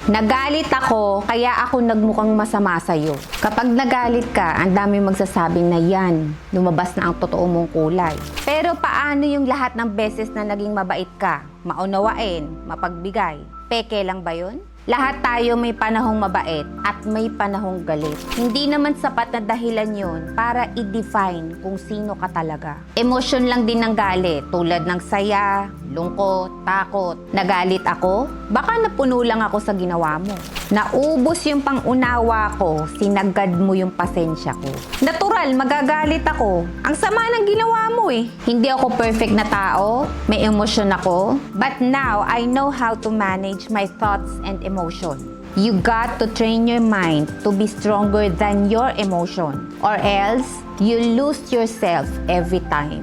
Nagalit ako, kaya ako nagmukhang masama sa'yo. Kapag nagalit ka, ang dami magsasabing na yan, lumabas na ang totoo mong kulay. Pero paano yung lahat ng beses na naging mabait ka, maunawain, mapagbigay? Peke lang ba yun? Lahat tayo may panahong mabait at may panahong galit. Hindi naman sapat na dahilan yun para i-define kung sino ka talaga. Emosyon lang din ng galit, tulad ng saya, lungkot, takot. Nagalit ako? Baka napuno lang ako sa ginawa mo. Naubos yung pangunawa ko, sinagad mo yung pasensya ko. Natural, magagalit ako. Ang sama ng ginawa mo eh. Hindi ako perfect na tao, may emosyon ako. But now, I know how to manage my thoughts and emotion. You got to train your mind to be stronger than your emotion. Or else, you lose yourself every time.